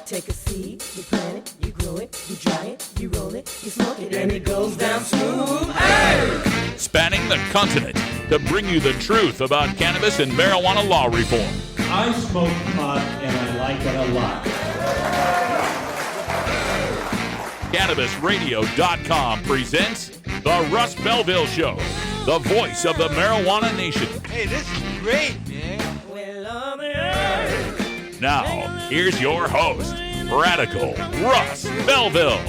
take a seed, you plant it, you grow it, you dry it, you roll it, you smoke it, and it goes down smooth. Hey! Spanning the continent to bring you the truth about cannabis and marijuana law reform. I smoke pot and I like it a lot. CannabisRadio.com presents The Russ Belville Show, the voice of the marijuana nation. Hey, this is great, man. Now, here's your host, Radical Russ Belville.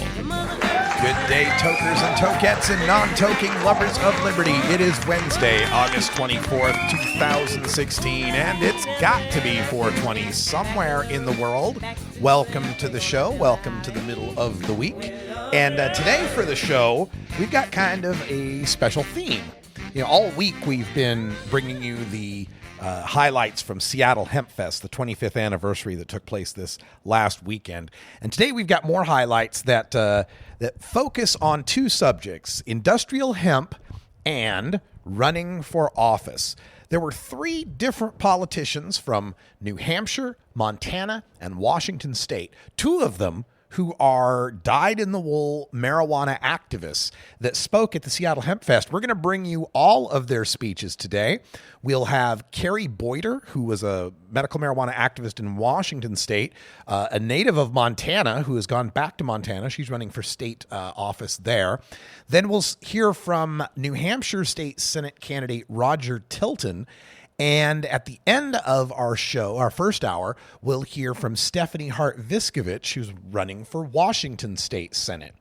Good day, tokers and tokettes and non-toking lovers of liberty. It is Wednesday, August 24th, 2016, and it's got to be 420 somewhere in the world. Welcome to the show. Welcome to the middle of the week. And today for the show, we've got kind of a special theme. You know, all week we've been bringing you the highlights from Seattle Hempfest, the 25th anniversary that took place this last weekend. And today we've got more highlights that focus on two subjects: industrial hemp and running for office. There were three different politicians from New Hampshire, Montana, and Washington State. Two of them who are dyed-in-the-wool marijuana activists that spoke at the Seattle Hempfest. We're going to bring you all of their speeches today. We'll have Carrie Boyder, who was a medical marijuana activist in Washington State, a native of Montana who has gone back to Montana. She's running for state office there. Then we'll hear from New Hampshire State Senate candidate Roger Tilton. And at the end of our show, our first hour, we'll hear from Stephanie Hart-Viskovich, who's running for Washington State Senate.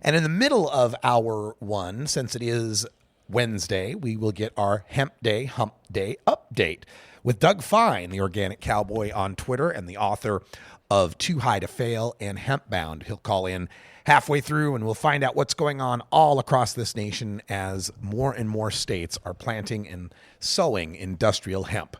And in the middle of hour one, since it is Wednesday, we will get our Hemp Day, Hump Day update with Doug Fine, the organic cowboy on Twitter and the author of Too High to Fail and Hempbound. He'll call in halfway through and we'll find out what's going on all across this nation as more and more states are planting and sowing industrial hemp.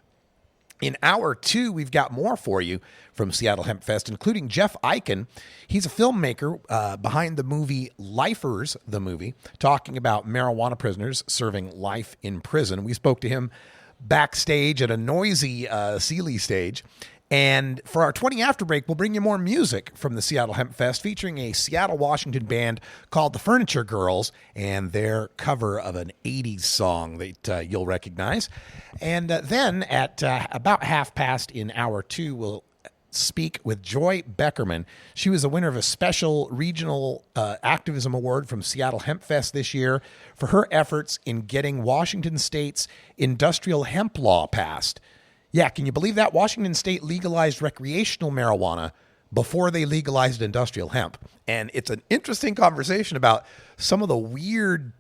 In hour two, we've got more for you from Seattle Hempfest, including Jeff Eichen. He's a filmmaker behind the movie Lifers, the movie, talking about marijuana prisoners serving life in prison. We spoke to him backstage at a noisy Sealy stage. And for our 20 after break, we'll bring you more music from the Seattle Hempfest featuring a Seattle, Washington band called the Furniture Girls and their cover of an 80s song that you'll recognize. And then at about 1:30 in hour two, we'll speak with Joy Beckerman. She was a winner of a special regional activism award from Seattle Hempfest this year for her efforts in getting Washington State's industrial hemp law passed. Yeah, can you believe that? Washington State legalized recreational marijuana before they legalized industrial hemp. And it's an interesting conversation about some of the weird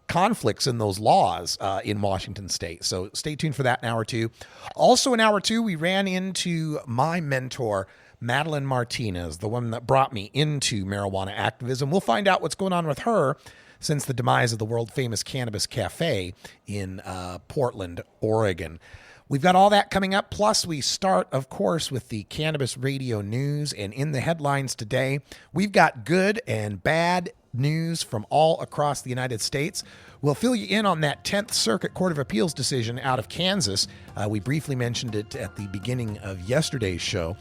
conflicts in those laws in Washington State. So stay tuned for that in hour two. Also in hour two, we ran into my mentor, Madeline Martinez, the one that brought me into marijuana activism. We'll find out what's going on with her since the demise of the world-famous Cannabis Cafe in Portland, Oregon. We've got all that coming up. Plus, we start, of course, with the Cannabis Radio News. And in the headlines today, we've got good and bad news from all across the United States. We'll fill you in on that 10th Circuit Court of Appeals decision out of Kansas. We briefly mentioned it at the beginning of yesterday's show.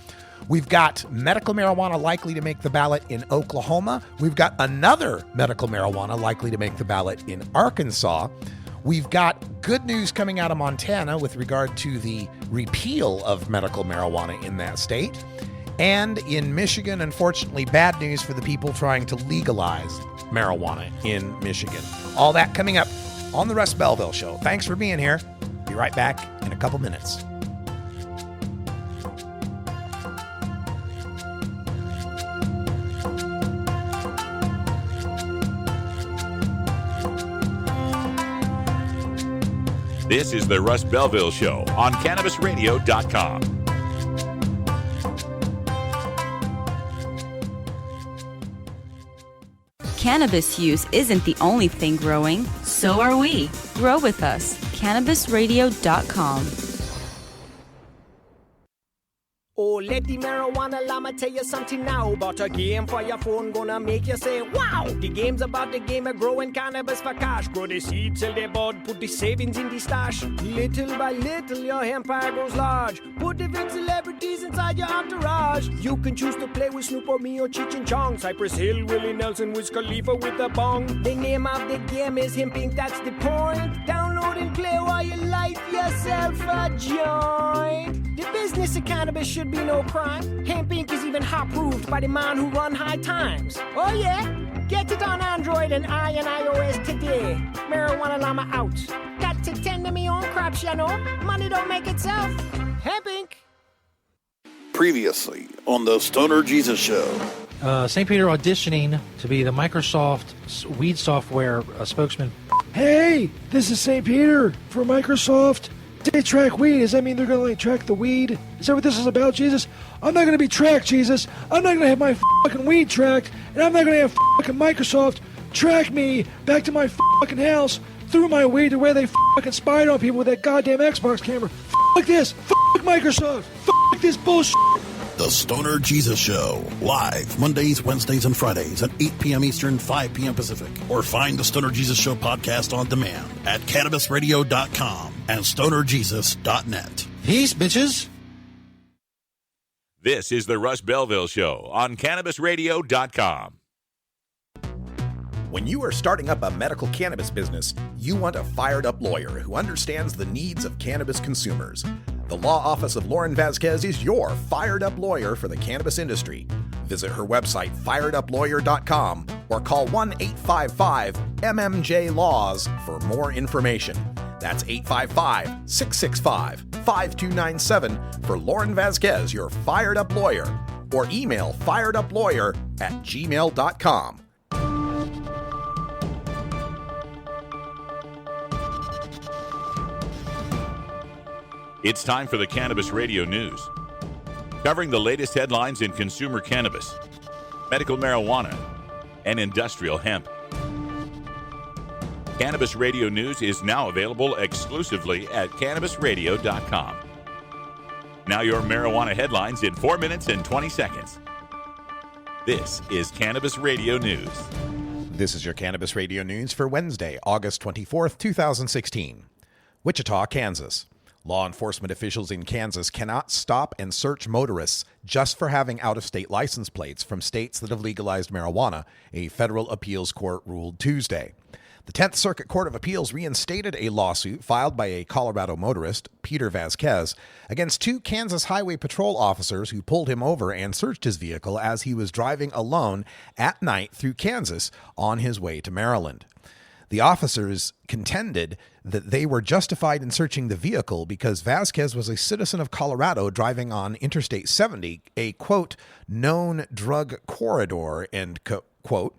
We've got medical marijuana likely to make the ballot in Oklahoma. We've got another medical marijuana likely to make the ballot in Arkansas. We've got good news coming out of Montana with regard to the repeal of medical marijuana in that state. And in Michigan, unfortunately, bad news for the people trying to legalize marijuana in Michigan. All that coming up on the Russ Belville Show. Thanks for being here. Be right back in a couple minutes. This is the Russ Belville Show on CannabisRadio.com. Cannabis use isn't the only thing growing. So are we. Grow with us. CannabisRadio.com. Oh, let the marijuana llama tell you something now about a game for your phone gonna make you say, wow! The game's about the game of growing cannabis for cash. Grow the seed, sell the bud, put the savings in the stash. Little by little, your empire grows large. Put different celebrities inside your entourage. You can choose to play with Snoop or me or Cheech and Chong, Cypress Hill, Willie Nelson, Wiz Khalifa with a bong. The name of the game is Hemp, that's the point. Download and play while you light yourself a joint. The business of cannabis should be no crime. Hemp Inc. is even hot-proofed by the man who run High Times. Oh yeah? Get it on Android and iOS today. Marijuana llama out. Got to tend to me own crops, you know. Money don't make itself. Hemp Inc. Previously on the Stoner Jesus Show. St. Peter auditioning to be the Microsoft weed software spokesman. Hey, this is St. Peter for Microsoft. They track weed. Does that mean they're going to track the weed? Is that what this is about, Jesus? I'm not going to be tracked, Jesus. I'm not going to have my fucking weed tracked, and I'm not going to have fucking Microsoft track me back to my fucking house through my weed to where they fucking spied on people with that goddamn Xbox camera. Fuck this. Fuck Microsoft. Fuck this bullshit. The Stoner Jesus Show, live Mondays, Wednesdays, and Fridays at 8 p.m. Eastern, 5 p.m. Pacific. Or find the Stoner Jesus Show podcast on demand at cannabisradio.com and stonerjesus.net. Peace, bitches. This is the Russ Belville Show on cannabisradio.com. When you are starting up a medical cannabis business, you want a fired-up lawyer who understands the needs of cannabis consumers. The law office of Lauren Vasquez is your fired-up lawyer for the cannabis industry. Visit her website, fireduplawyer.com, or call 1-855-MMJ-LAWS for more information. That's 855-665-5297 for Lauren Vasquez, your fired-up lawyer, or email fireduplawyer@gmail.com. It's time for the Cannabis Radio News, covering the latest headlines in consumer cannabis, medical marijuana, and industrial hemp. Cannabis Radio News is now available exclusively at cannabisradio.com. Now your marijuana headlines in 4 minutes and 20 seconds. This is Cannabis Radio News. This is your Cannabis Radio News for Wednesday, August 24th, 2016. Wichita, Kansas. Law enforcement officials in Kansas cannot stop and search motorists just for having out-of-state license plates from states that have legalized marijuana, a federal appeals court ruled Tuesday. The 10th Circuit Court of Appeals reinstated a lawsuit filed by a Colorado motorist, Peter Vasquez, against two Kansas Highway Patrol officers who pulled him over and searched his vehicle as he was driving alone at night through Kansas on his way to Maryland. The officers contended that they were justified in searching the vehicle because Vasquez was a citizen of Colorado driving on Interstate 70, a, quote, known drug corridor, end quote,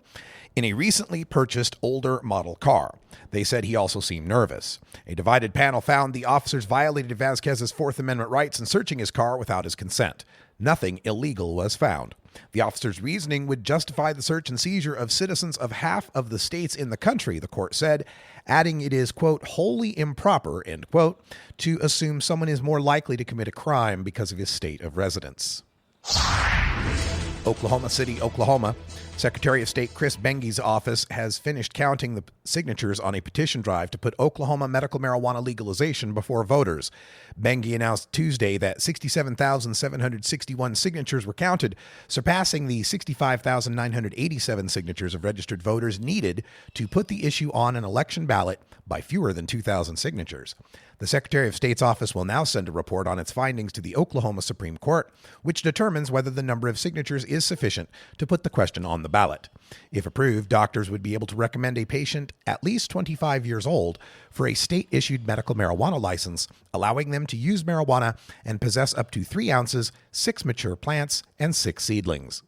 in a recently purchased older model car. They said he also seemed nervous. A divided panel found the officers violated Vasquez's Fourth Amendment rights in searching his car without his consent. Nothing illegal was found. The officer's reasoning would justify the search and seizure of citizens of half of the states in the country, the court said, adding it is, quote, wholly improper, end quote, to assume someone is more likely to commit a crime because of his state of residence. Oklahoma City, Oklahoma. Secretary of State Chris Benge's office has finished counting the signatures on a petition drive to put Oklahoma medical marijuana legalization before voters. Benge announced Tuesday that 67,761 signatures were counted, surpassing the 65,987 signatures of registered voters needed to put the issue on an election ballot by fewer than 2,000 signatures. The Secretary of State's office will now send a report on its findings to the Oklahoma Supreme Court, which determines whether the number of signatures is sufficient to put the question on the ballot. If approved, doctors would be able to recommend a patient at least 25 years old for a state-issued medical marijuana license, allowing them to use marijuana and possess up to 3 ounces, 6 mature plants, and 6 seedlings.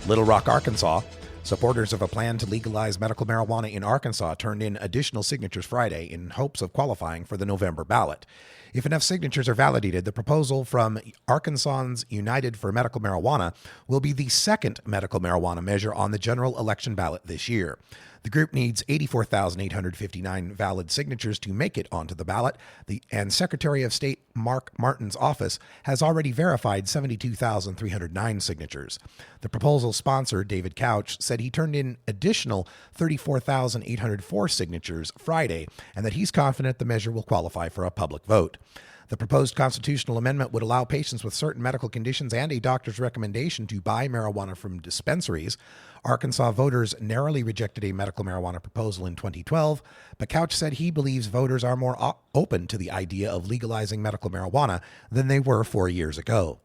Little Rock, Arkansas. Supporters of a plan to legalize medical marijuana in Arkansas turned in additional signatures Friday in hopes of qualifying for the November ballot. If enough signatures are validated, the proposal from Arkansans United for Medical Marijuana will be the second medical marijuana measure on the general election ballot this year. The group needs 84,859 valid signatures to make it onto the ballot, and Secretary of State Mark Martin's office has already verified 72,309 signatures. The proposal's sponsor, David Couch, said he turned in additional 34,804 signatures Friday, and that he's confident the measure will qualify for a public vote. The proposed constitutional amendment would allow patients with certain medical conditions and a doctor's recommendation to buy marijuana from dispensaries. Arkansas voters narrowly rejected a medical marijuana proposal in 2012, but Couch said he believes voters are more open to the idea of legalizing medical marijuana than they were 4 years ago.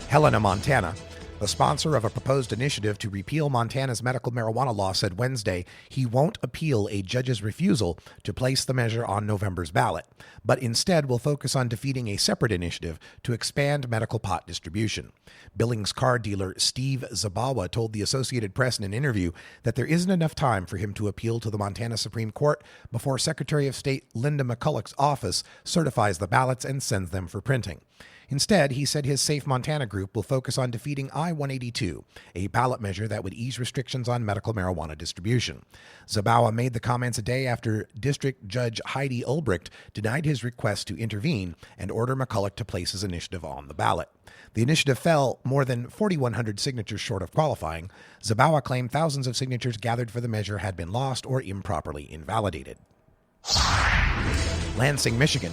Helena, Montana, the sponsor of a proposed initiative to repeal Montana's medical marijuana law, said Wednesday he won't appeal a judge's refusal to place the measure on November's ballot, but instead will focus on defeating a separate initiative to expand medical pot distribution. Billings car dealer Steve Zabawa told the Associated Press in an interview that there isn't enough time for him to appeal to the Montana Supreme Court before Secretary of State Linda McCulloch's office certifies the ballots and sends them for printing. Instead, he said his Safe Montana group will focus on defeating I-182, a ballot measure that would ease restrictions on medical marijuana distribution. Zabawa made the comments a day after District Judge Heidi Ulbricht denied his request to intervene and order McCulloch to place his initiative on the ballot. The initiative fell more than 4,100 signatures short of qualifying. Zabawa claimed thousands of signatures gathered for the measure had been lost or improperly invalidated. Lansing, Michigan.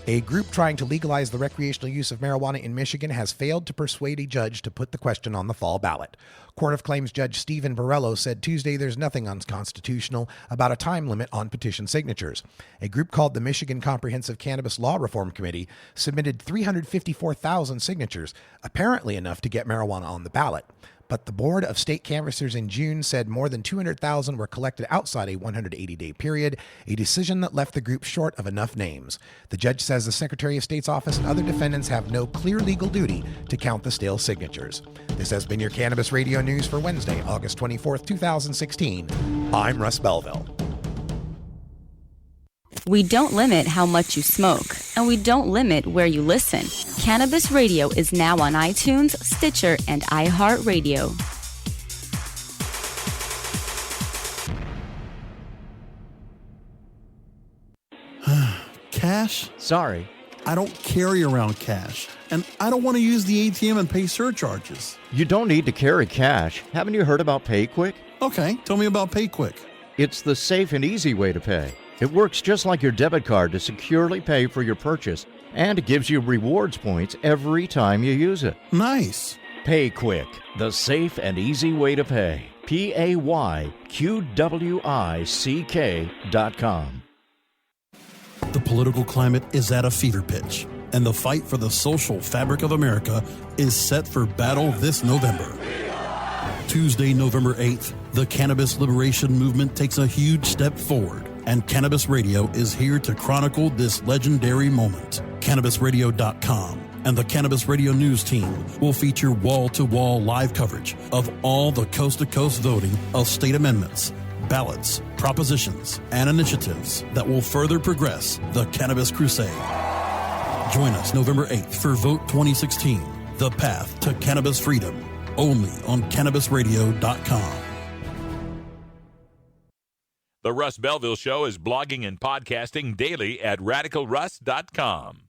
A group trying to legalize the recreational use of marijuana in Michigan has failed to persuade a judge to put the question on the fall ballot. Court of Claims Judge Stephen Borrello said Tuesday there's nothing unconstitutional about a time limit on petition signatures. A group called the Michigan Comprehensive Cannabis Law Reform Committee submitted 354,000 signatures, apparently enough to get marijuana on the ballot. But the Board of State Canvassers in June said more than 200,000 were collected outside a 180-day period, a decision that left the group short of enough names. The judge says the Secretary of State's office and other defendants have no clear legal duty to count the stale signatures. This has been your Cannabis Radio News for Wednesday, August 24th, 2016. I'm Russ Belville. We don't limit how much you smoke, and we don't limit where you listen. Cannabis Radio is now on iTunes, Stitcher, and iHeartRadio. Cash? Sorry. I don't carry around cash, and I don't want to use the ATM and pay surcharges. You don't need to carry cash. Haven't you heard about PayQuick? Okay, tell me about PayQuick. It's the safe and easy way to pay. It works just like your debit card to securely pay for your purchase, and it gives you rewards points every time you use it. Nice. PayQuick, the safe and easy way to pay. PayQuick.com. The political climate is at a fever pitch, and the fight for the social fabric of America is set for battle this November. Tuesday, November 8th, the cannabis liberation movement takes a huge step forward, and Cannabis Radio is here to chronicle this legendary moment. CannabisRadio.com and the Cannabis Radio News team will feature wall-to-wall live coverage of all the coast-to-coast voting of state amendments, ballots, propositions, and initiatives that will further progress the cannabis crusade. Join us November 8th for Vote 2016, The Path to Cannabis Freedom, only on CannabisRadio.com. The Russ Belville Show is blogging and podcasting daily at RadicalRuss.com.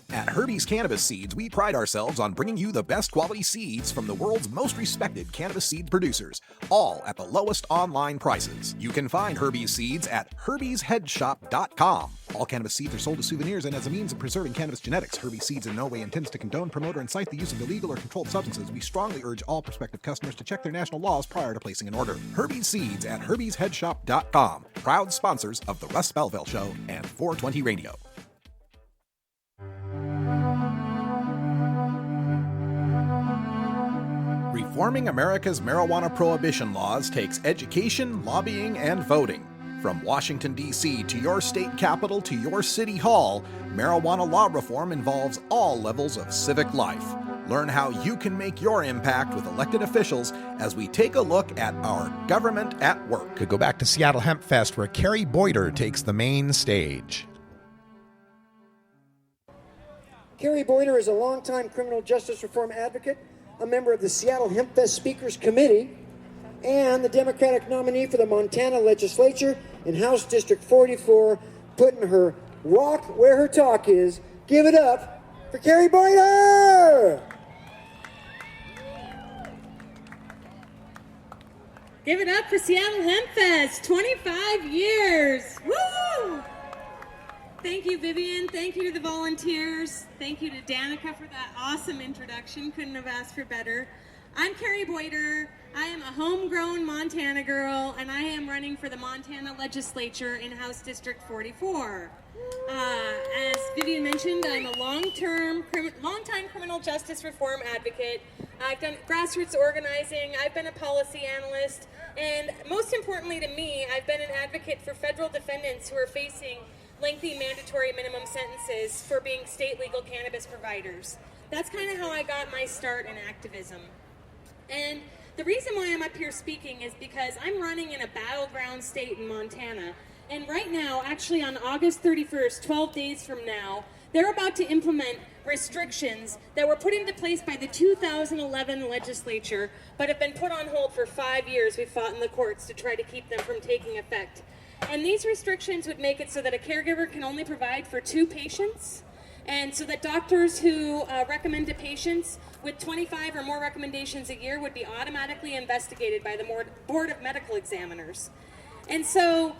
At Herbie's Cannabis Seeds, we pride ourselves on bringing you the best quality seeds from the world's most respected cannabis seed producers, all at the lowest online prices. You can find Herbie's seeds at herbiesheadshop.com. All cannabis seeds are sold as souvenirs and as a means of preserving cannabis genetics. Herbie's Seeds in no way intends to condone, promote, or incite the use of illegal or controlled substances. We strongly urge all prospective customers to check their national laws prior to placing an order. Herbie's Seeds at herbiesheadshop.com. Proud sponsors of the Russ Belville Show and 420 Radio. Reforming America's marijuana prohibition laws takes education, lobbying, and voting. From Washington, D.C. to your state capitol to your city hall, marijuana law reform involves all levels of civic life. Learn how you can make your impact with elected officials as we take a look at our government at work. Could go back to Seattle Hempfest, where Carrie Boyder takes the main stage. Carrie Boyder is a longtime criminal justice reform advocate, a member of the Seattle Hempfest Speakers Committee, and the Democratic nominee for the Montana legislature in House District 44, putting her rock where her talk is. Give it up for Carrie Boyder! Give it up for Seattle Hempfest, 25 years. Woo! Thank you, Vivian. Thank you to the volunteers. Thank you to Danica for that awesome introduction. Couldn't have asked for better. I'm Carrie Boyder. I am a homegrown Montana girl, and I am running for the Montana legislature in House District 44. As Vivian mentioned, I'm a long-time criminal justice reform advocate. I've done grassroots organizing. I've been a policy analyst. And most importantly to me, I've been an advocate for federal defendants who are facing lengthy mandatory minimum sentences for being state legal cannabis providers. That's kind of how I got my start in activism. And the reason why I'm up here speaking is because I'm running in a battleground state in Montana. And right now, actually on August 31st, 12 days from now, they're about to implement restrictions that were put into place by the 2011 legislature, but have been put on hold for 5 years. We fought in the courts to try to keep them from taking effect. And these restrictions would make it so that a caregiver can only provide for 2 patients, and so that doctors who recommend to patients with 25 or more recommendations a year would be automatically investigated by the Board of Medical Examiners. And so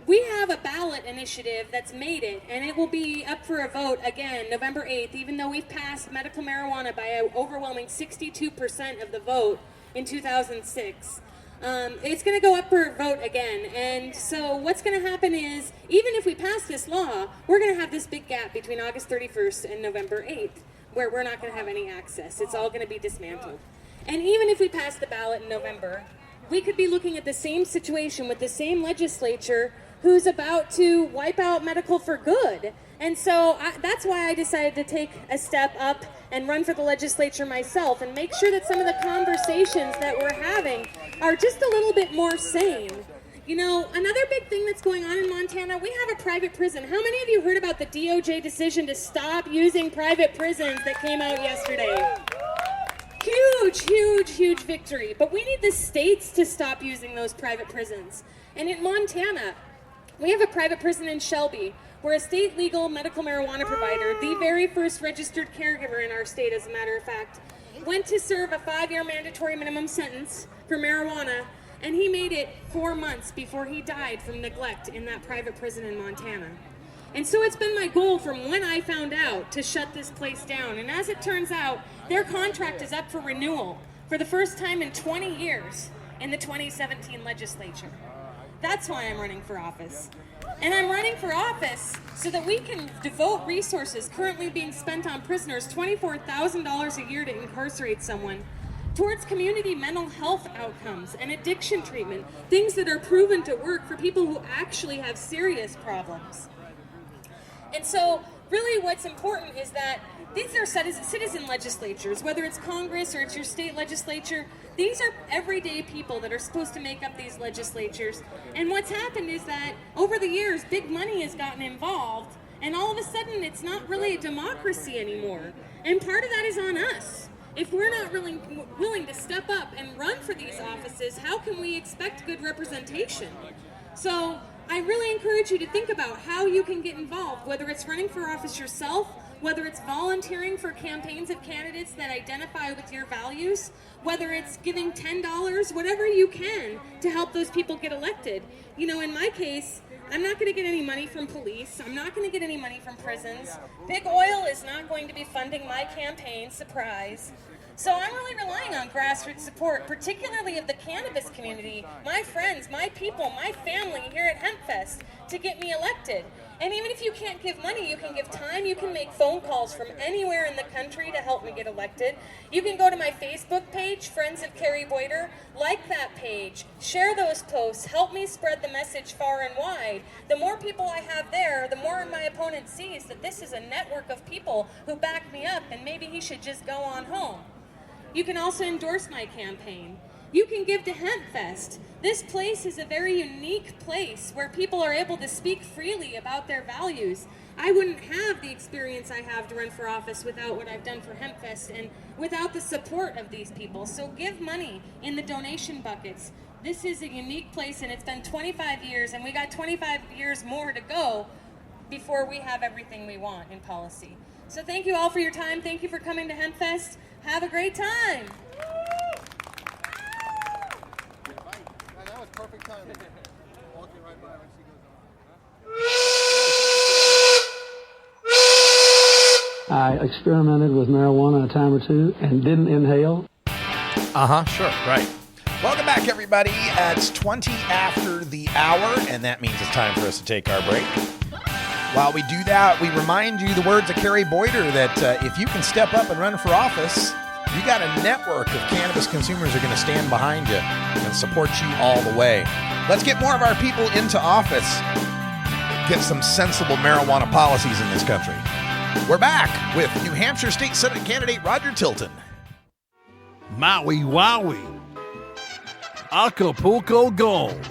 we have a ballot initiative that's made it, and it will be up for a vote again November 8th, even though we've passed medical marijuana by an overwhelming 62% of the vote in 2006. It's going to go up for a vote again, and so what's going to happen is, even if we pass this law, we're going to have this big gap between August 31st and November 8th, where we're not going to have any access. It's all going to be dismantled. And even if we pass the ballot in November, we could be looking at the same situation with the same legislature who's about to wipe out medical for good. And so that's why I decided to take a step up and run for the legislature myself and make sure that some of the conversations that we're having are just a little bit more sane. You know, another big thing that's going on in Montana, we have a private prison. How many of you heard about the DOJ decision to stop using private prisons that came out yesterday? Huge, huge, huge victory. But we need the states to stop using those private prisons. And in Montana, we have a private prison in Shelby, where a state legal medical marijuana provider, the very first registered caregiver in our state, as a matter of fact, went to serve a 5-year mandatory minimum sentence for marijuana, and he made it 4 months before he died from neglect in that private prison in Montana. And so it's been my goal from when I found out to shut this place down. And as it turns out, their contract is up for renewal for the first time in 20 years in the 2017 legislature. That's why I'm running for office. And I'm running for office so that we can devote resources currently being spent on prisoners, $24,000 a year to incarcerate someone, towards community mental health outcomes and addiction treatment, things that are proven to work for people who actually have serious problems. And so really what's important is that these are citizen legislatures, whether it's Congress or it's your state legislature. These are everyday people that are supposed to make up these legislatures. And what's happened is that over the years, big money has gotten involved, and all of a sudden it's not really a democracy anymore. And part of that is on us. If we're not really willing to step up and run for these offices, how can we expect good representation? So I really encourage you to think about how you can get involved, whether it's running for office yourself, whether it's volunteering for campaigns of candidates that identify with your values, whether it's giving $10, whatever you can to help those people get elected. You know, in my case, I'm not going to get any money from police. I'm not going to get any money from prisons. Big oil is not going to be funding my campaign, surprise. So I'm really relying on grassroots support, particularly of the cannabis community, my friends, my people, my family here at Hempfest, to get me elected. And even if you can't give money, you can give time, you can make phone calls from anywhere in the country to help me get elected. You can go to my Facebook page, Friends of Carrie Boyder, like that page, share those posts, help me spread the message far and wide. The more people I have there, the more my opponent sees that this is a network of people who back me up and maybe he should just go on home. You can also endorse my campaign. you can give to Hempfest. This place is a very unique place where people are able to speak freely about their values. I wouldn't have the experience I have to run for office without what I've done for Hempfest and without the support of these people. So give money in the donation buckets. This is a unique place, and it's been 25 years, and we got 25 years more to go before we have everything we want in policy. So thank you all for your time. Thank you for coming to Hempfest. Have a great time. That was perfect timing. Walking right by when she goes on. I experimented with marijuana a time or two and didn't inhale. Sure, right. Welcome back, everybody. It's 20 after the hour, and that means it's time for us to take our break. While we do that, we remind you the words of Carrie Boyder that if you can step up and run for office, you got a network of cannabis consumers who are going to stand behind you and support you all the way. Let's get more of our people into office. Get some sensible marijuana policies in this country. We're back with New Hampshire State Senate candidate Roger Tilton. Maui Wowie. Acapulco Gold.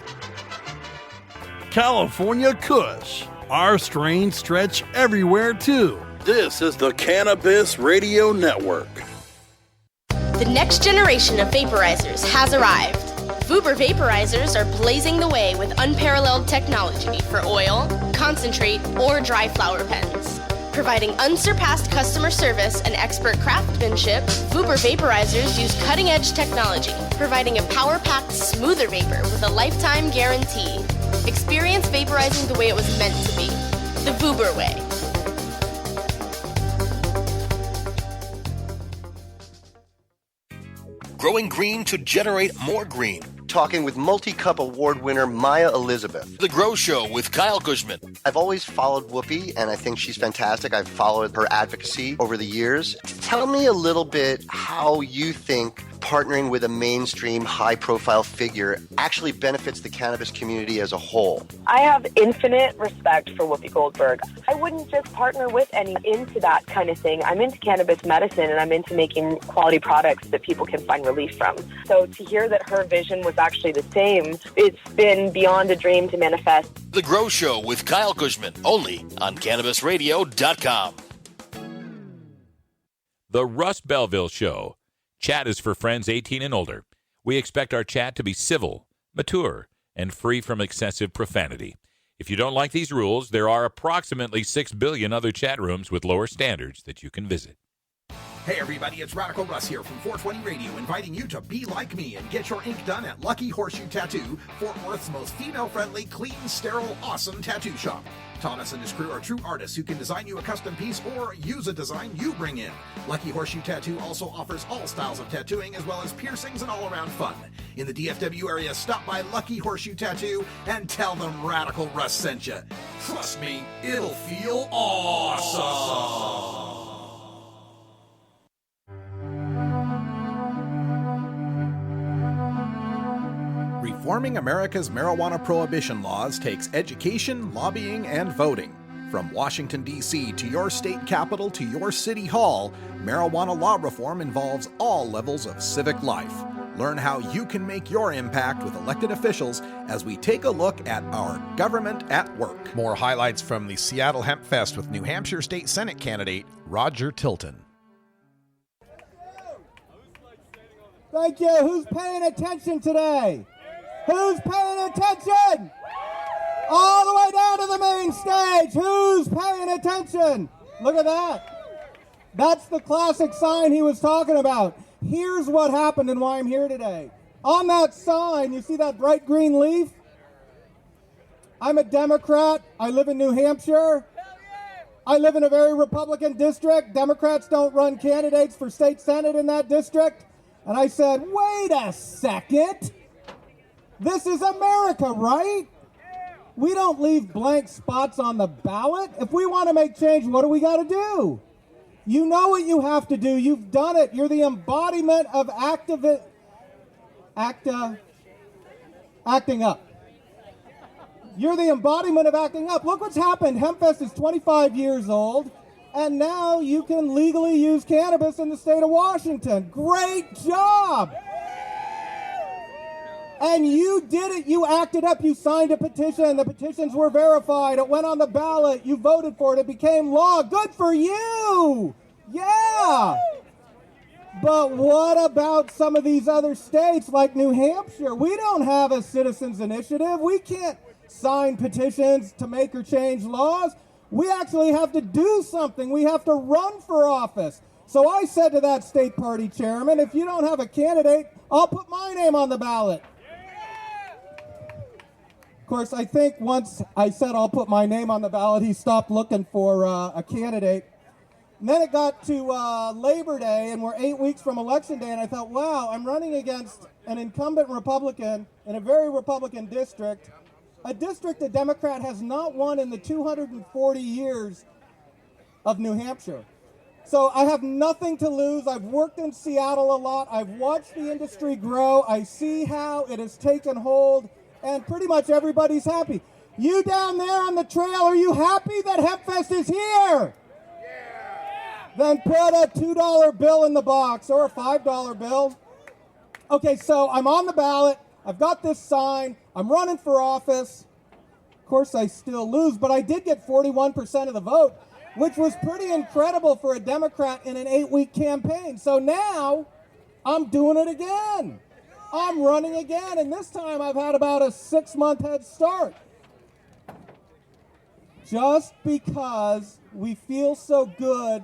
California Kush. Our strains stretch everywhere, too. This is the Cannabis Radio Network. The next generation of vaporizers has arrived. Vuber vaporizers are blazing the way with unparalleled technology for oil, concentrate, or dry flower pens. Providing unsurpassed customer service and expert craftsmanship, Vuber vaporizers use cutting-edge technology, providing a power-packed, smoother vapor with a lifetime guarantee. Experience vaporizing the way it was meant to be. The Vuber way. Growing green to generate more green. Talking with multi-cup award winner Maya Elizabeth. The Grow Show with Kyle Kushman. I've always followed Whoopi, and I think she's fantastic. I've followed her advocacy over the years. Tell me a little bit how you think partnering with a mainstream, high-profile figure actually benefits the cannabis community as a whole. I have infinite respect for Whoopi Goldberg. I wouldn't just partner with any into that kind of thing. I'm into cannabis medicine, and I'm into making quality products that people can find relief from. So to hear that her vision was actually the same, it's been beyond a dream to manifest. The Grow Show with Kyle Kushman, only on CannabisRadio.com. The Russ Belville Show. Chat is for friends 18 and older. We expect our chat to be civil, mature, and free from excessive profanity. If you don't like these rules, there are approximately 6 billion other chat rooms with lower standards that you can visit. Hey everybody, it's Radical Russ here from 420 Radio, inviting you to be like me and get your ink done at Lucky Horseshoe Tattoo, Fort Worth's most female-friendly, clean, sterile, awesome tattoo shop. Thomas and his crew are true artists who can design you a custom piece or use a design you bring in. Lucky Horseshoe Tattoo also offers all styles of tattooing as well as piercings and all-around fun. In the DFW area, stop by Lucky Horseshoe Tattoo and tell them Radical Russ sent you. Trust me, it'll feel awesome. Reforming America's marijuana prohibition laws takes education, lobbying, and voting. From Washington, D.C. to your state capital to your city hall, marijuana law reform involves all levels of civic life. Learn how you can make your impact with elected officials as we take a look at our government at work. More highlights from the Seattle Hempfest with New Hampshire State Senate candidate Roger Tilton. Thank you. Who's paying attention today? Who's paying attention? All the way down to the main stage. Who's paying attention? Look at that. That's the classic sign he was talking about. Here's what happened and why I'm here today. On that sign, you see that bright green leaf? I'm a Democrat. I live in New Hampshire. I live in a very Republican district. Democrats don't run candidates for state senate in that district. And I said, wait a second. This is America, right? We don't leave blank spots on the ballot. If we want to make change, what do we got to do? You know what you have to do. You've done it. You're the embodiment of acting up. You're the embodiment of acting up. Look what's happened. Hempfest is 25 years old, and now you can legally use cannabis in the state of Washington. Great job. And you did it. You acted up. You signed a petition. The petitions were verified. It went on the ballot. You voted for it. It became law. Good for you. Yeah. But what about some of these other states like New Hampshire? We don't have a citizens initiative. We can't sign petitions to make or change laws. We actually have to do something. We have to run for office. So I said to that state party chairman, if you don't have a candidate, I'll put my name on the ballot. Of course, I think once I said I'll put my name on the ballot, he stopped looking for a candidate. And then it got to Labor Day, and we're 8 weeks from Election Day, and I thought, wow, I'm running against an incumbent Republican in a very Republican district, a district a Democrat has not won in the 240 years of New Hampshire. So I have nothing to lose. I've worked in Seattle a lot. I've watched the industry grow. I see how it has taken hold, and pretty much everybody's happy. You down there on the trail, are you happy that Hempfest is here? Then put a $2 bill in the box or a $5 bill. Okay, so I'm on the ballot. I've got this sign. I'm running for office. Of course, I still lose, but I did get 41% of the vote, which was pretty incredible for a Democrat in an 8-week campaign. So now I'm doing it again. I'm running again, and this time I've had about a 6-month head start. Just because we feel so good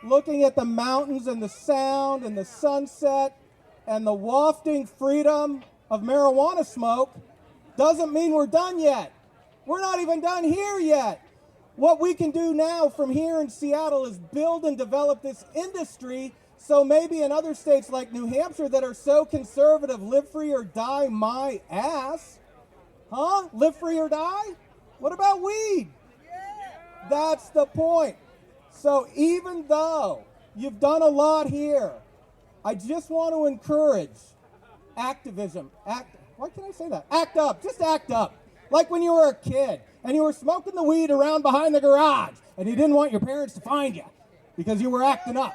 looking at the mountains and the sound and the sunset and the wafting freedom of marijuana smoke doesn't mean we're done yet. We're not even done here yet. What we can do now from here in Seattle is build and develop this industry so maybe in other states like New Hampshire that are so conservative, live free or die my ass. Huh? Live free or die? What about weed? That's the point. So even though you've done a lot here, I just want to encourage activism. Why can't I say that? Act up. Just act up. Like when you were a kid and you were smoking the weed around behind the garage and you didn't want your parents to find you because you were acting up.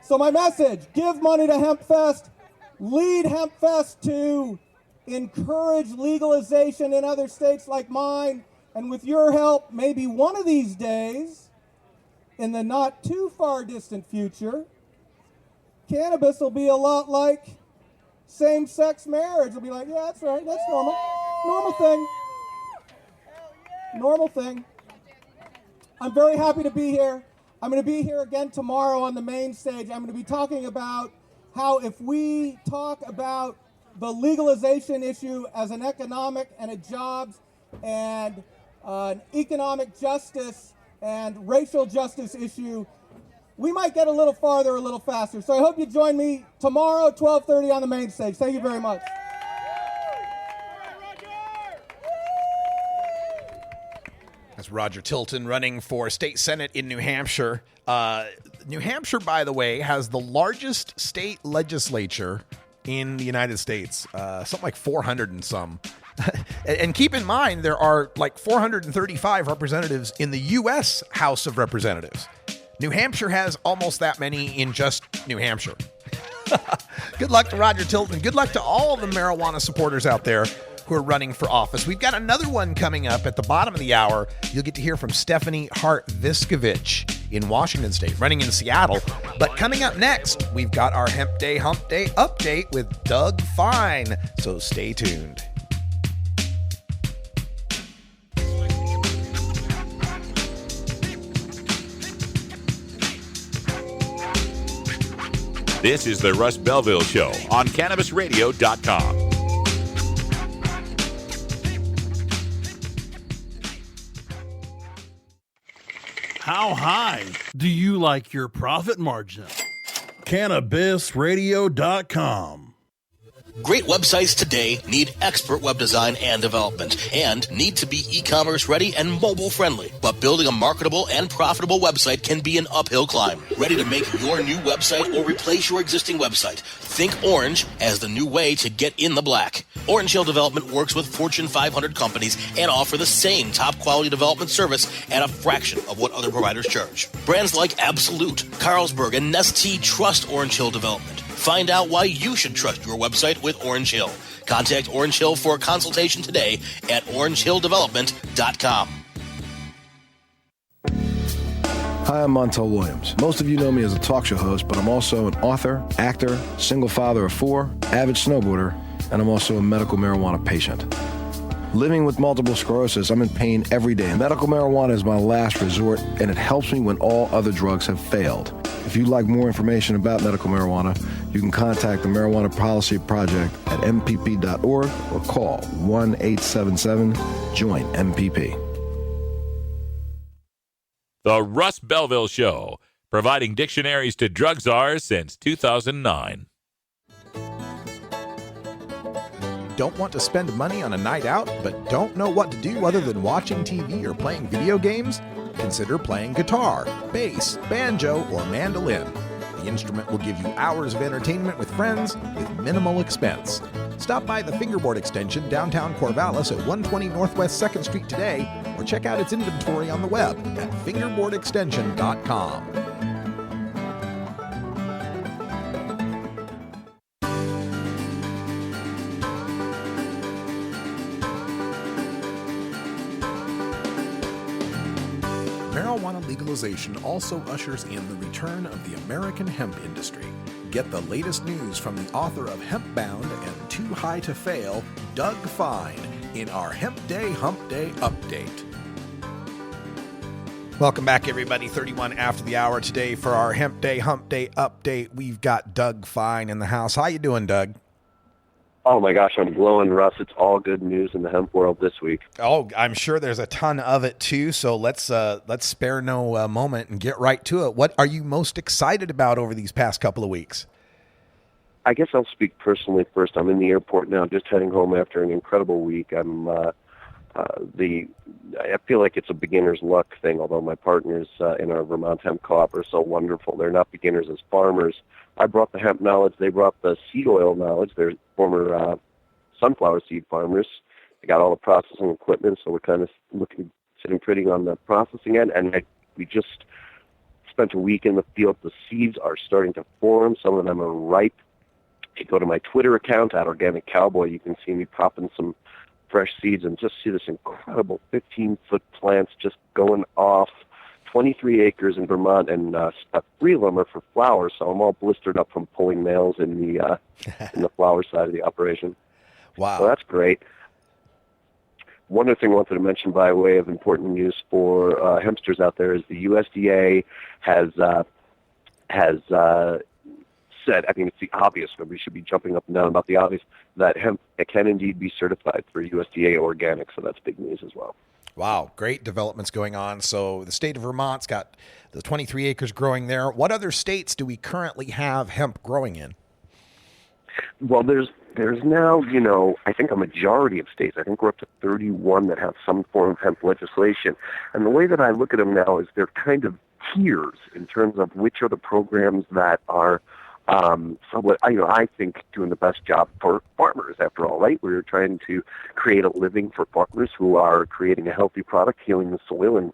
So my message, give money to Hempfest, lead Hempfest to encourage legalization in other states like mine. And with your help, maybe one of these days, in the not too far distant future, cannabis will be a lot like same-sex marriage. It'll be like, yeah, that's right, that's normal. Normal thing. Normal thing. I'm very happy to be here. I'm going to be here again tomorrow on the main stage. I'm going to be talking about how if we talk about the legalization issue as an economic and a jobs and an economic justice and racial justice issue, we might get a little farther, a little faster. So I hope you join me tomorrow, 12:30 on the main stage. Thank you very much. That's Roger Tilton running for state senate in New Hampshire. New Hampshire, by the way, has the largest state legislature in the United States, something like 400 and some. And keep in mind, there are like 435 representatives in the U.S. House of Representatives. New Hampshire has almost that many in just New Hampshire. Good luck to Roger Tilton. Good luck to all the marijuana supporters out there who are running for office. We've got another one coming up at the bottom of the hour. You'll get to hear from Stephanie Hart-Viskovich in Washington State, running in Seattle. But coming up next, we've got our Hemp Day Hump Day update with Doug Fine. So stay tuned. This is the Russ Belville Show on CannabisRadio.com. How high do you like your profit margin? CannabisRadio.com. Great websites today need expert web design and development and need to be e-commerce ready and mobile friendly. But building a marketable and profitable website can be an uphill climb. Ready to make your new website or replace your existing website? Think Orange as the new way to get in the black. Orange Hill Development works with Fortune 500 companies and offer the same top quality development service at a fraction of what other providers charge. Brands like Absolute, Carlsberg, and Nestea trust Orange Hill Development. Find out why you should trust your website with Orange Hill. Contact Orange Hill for a consultation today at orangehilldevelopment.com. Hi, I'm Montel Williams. Most of you know me as a talk show host, but I'm also an author, actor, single father of 4, avid snowboarder, and I'm also a medical marijuana patient. Living with multiple sclerosis, I'm in pain every day. Medical marijuana is my last resort, and it helps me when all other drugs have failed. If you'd like more information about medical marijuana, you can contact the Marijuana Policy Project at mpp.org or call 1-877-JOIN-MPP. The Russ Belville Show, providing dictionaries to drug czars since 2009. Don't want to spend money on a night out, but don't know what to do other than watching TV or playing video games? Consider playing guitar, bass, banjo, or mandolin. The instrument will give you hours of entertainment with friends with minimal expense. Stop by the Fingerboard Extension downtown Corvallis at 120 Northwest 2nd Street today, or check out its inventory on the web at fingerboardextension.com. Marijuana legalization also ushers in the return of the American hemp industry. Get the latest news from the author of Hempbound and Too High to Fail, Doug Fine, in our Hemp Day Hump Day Update. Welcome back, everybody. 31 after the hour today for our Hemp Day Hump Day Update. We've got Doug Fine in the house. How you doing, Doug? Oh my gosh, I'm glowing, Russ. It's all good news in the hemp world this week. Oh, I'm sure there's a ton of it too. So let's spare no moment and get right to it. What are you most excited about over these past couple of weeks? I guess I'll speak personally first. I'm in the airport now, just heading home after an incredible week. I feel like it's a beginner's luck thing, although my partners in our Vermont Hemp Co-op are so wonderful. They're not beginners as farmers. I brought the hemp knowledge. They brought the seed oil knowledge. They're former sunflower seed farmers. They got all the processing equipment, so we're kind of sitting pretty on the processing end. And we just spent a week in the field. The seeds are starting to form. Some of them are ripe. If you go to my Twitter account, @OrganicCowboy, you can see me popping some fresh seeds and just see this incredible 15-foot plants just going off. 23 acres in Vermont, and 3 of them are for flowers, so I'm all blistered up from pulling nails in the flower side of the operation. Wow. So that's great. One other thing I wanted to mention by way of important news for hempsters out there is the USDA has said, I mean, it's the obvious, but we should be jumping up and down about the obvious, that hemp can indeed be certified for USDA organic, so that's big news as well. Wow, great developments going on. So the state of Vermont's got the 23 acres growing there. What other states do we currently have hemp growing in? Well, there's now, I think a majority of states. I think we're up to 31 that have some form of hemp legislation. And the way that I look at them now is they're kind of tiers in terms of which are the programs that are somewhat, I think, doing the best job for farmers, after all, right? We're trying to create a living for farmers who are creating a healthy product, healing the soil, and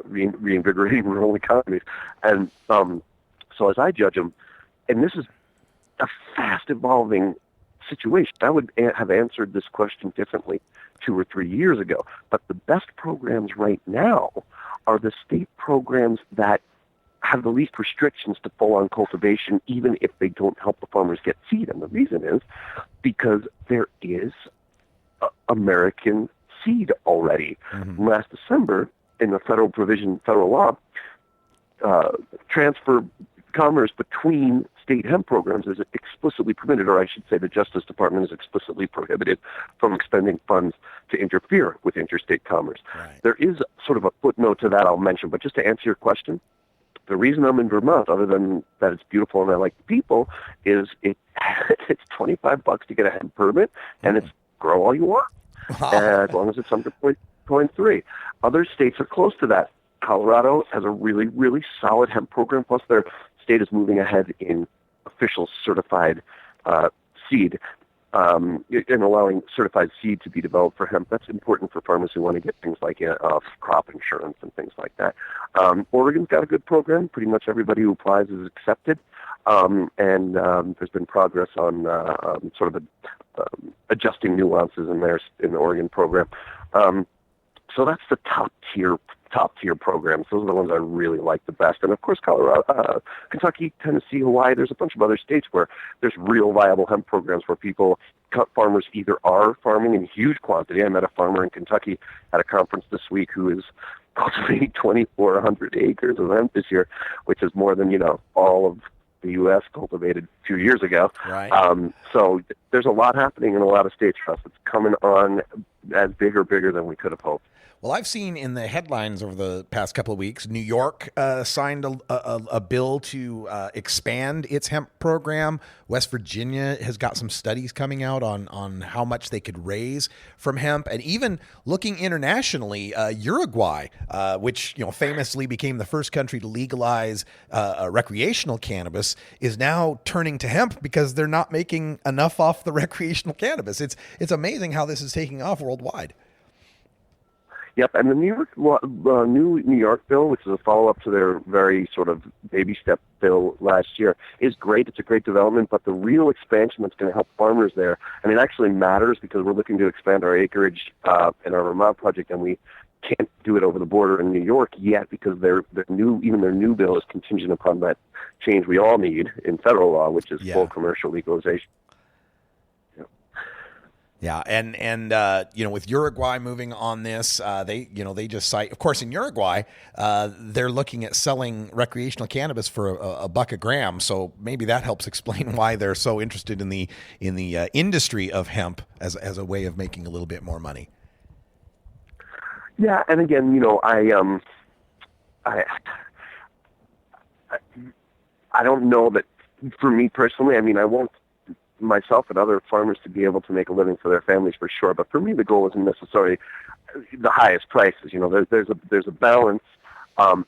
reinvigorating rural economies. And so as I judge them, and this is a fast-evolving situation, I would have answered this question differently 2 or 3 years ago. But the best programs right now are the state programs that have the least restrictions to full-on cultivation, even if they don't help the farmers get seed. And the reason is because there is American seed already. Mm-hmm. Last December, in the federal law, transfer commerce between state hemp programs is explicitly permitted, or I should say the Justice Department is explicitly prohibited from expending funds to interfere with interstate commerce. Right. There is sort of a footnote to that I'll mention, but just to answer your question, the reason I'm in Vermont, other than that it's beautiful and I like the people, is it's $25 to get a hemp permit, and it's grow all you want, as long as it's under 0.3. Other states are close to that. Colorado has a really, really solid hemp program, plus their state is moving ahead in official certified seed, and allowing certified seed to be developed for hemp. That's important for farmers who want to get things like crop insurance and things like that. Oregon's got a good program. Pretty much everybody who applies is accepted. There's been progress on sort of adjusting nuances in the Oregon program. So that's the top tier programs. Those are the ones I really like the best. And of course, Colorado, Kentucky, Tennessee, Hawaii. There's a bunch of other states where there's real viable hemp programs where farmers either are farming in huge quantity. I met a farmer in Kentucky at a conference this week who is cultivating 2,400 acres of hemp this year, which is more than all of the U.S. cultivated a few years ago. Right. So there's a lot happening in a lot of states, Russ. It's coming on as bigger than we could have hoped. Well, I've seen in the headlines over the past couple of weeks, New York signed a bill to expand its hemp program. West Virginia has got some studies coming out on how much they could raise from hemp. And even looking internationally, Uruguay, which famously became the first country to legalize recreational cannabis, is now turning to hemp because they're not making enough off the recreational cannabis. It's amazing how this is taking off worldwide. Yep, and the new New York bill, which is a follow-up to their very sort of baby step bill last year, is great. It's a great development, but the real expansion that's going to help farmers there, and it actually matters because we're looking to expand our acreage in our Vermont project, and we can't do it over the border in New York yet because their new bill is contingent upon that change we all need in federal law, which is full commercial legalization. Yeah, and with Uruguay moving on this, they just cite, of course, in Uruguay, they're looking at selling recreational cannabis for a buck a gram. So maybe that helps explain why they're so interested in the industry of hemp as a way of making a little bit more money. Yeah, and again, I don't know that for me personally. I mean, I want myself and other farmers to be able to make a living for their families for sure. But for me, the goal isn't necessarily the highest prices. There's a balance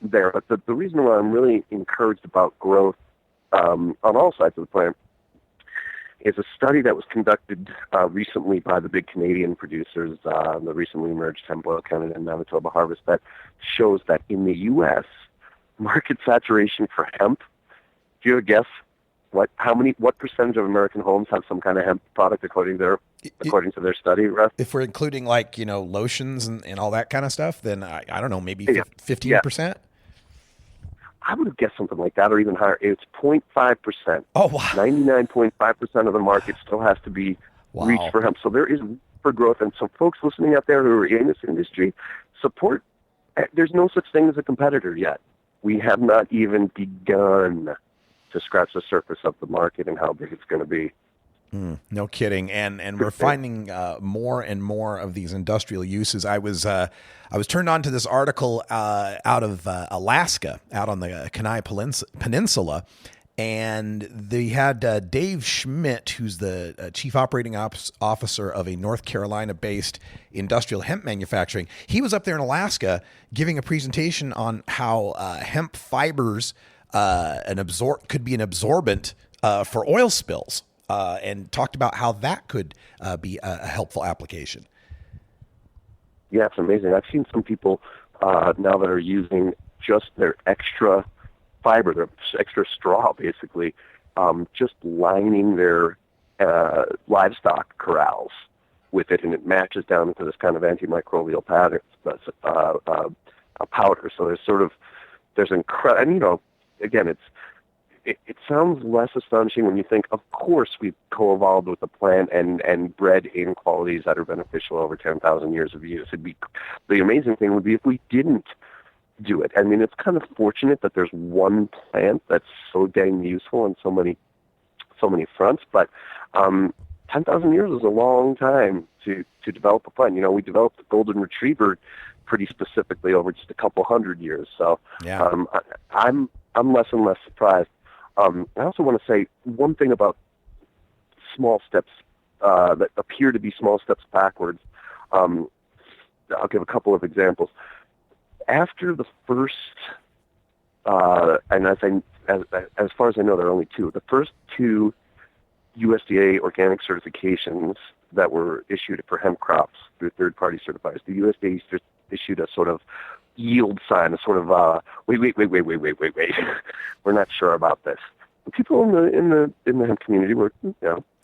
there. But the reason why I'm really encouraged about growth on all sides of the plant is a study that was conducted recently by the big Canadian producers, the recently emerged Hemp Oil Canada and Manitoba Harvest, that shows that in the U.S., market saturation for hemp, do you have a guess? What percentage of American homes have some kind of hemp product according to their study, Russ? If we're including lotions and all that kind of stuff, then I don't know, maybe 15%? I would have guessed something like that or even higher. It's 0.5%. Oh, wow. 99.5% of the market still has to be reached for hemp. So there is room for growth. And so folks listening out there who are in this industry, support. There's no such thing as a competitor yet. We have not even begun to scratch the surface of the market and how big it's going to be. No kidding, and we're finding more and more of these industrial uses. I was turned on to this article out of Alaska, out on the Kenai Peninsula, and they had Dave Schmidt, who's the chief operating officer of a North Carolina-based industrial hemp manufacturing. He was up there in Alaska giving a presentation on how hemp fibers could be an absorbent for oil spills. And talked about how that could be a helpful application. Yeah, it's amazing. I've seen some people now that are using just their extra fiber, their extra straw, basically, just lining their livestock corrals with it, and it matches down into this kind of antimicrobial pattern, a powder. So there's incredible, and again, it sounds less astonishing when you think, of course, we've co-evolved with the plant and bred in qualities that are beneficial over 10,000 years of use. The amazing thing would be if we didn't do it. I mean, it's kind of fortunate that there's one plant that's so dang useful on so many fronts, but 10,000 years is a long time to develop a plant. We developed the golden retriever pretty specifically over just a couple hundred years. So I'm less and less surprised. I also want to say one thing about small steps that appear to be small steps backwards. I'll give a couple of examples. After the first, and as far as I know, there are only two. The first two USDA organic certifications that were issued for hemp crops through third-party certifiers, the USDA issued a sort of yield sign, a sort of wait. We're not sure about this. people in the hemp community were,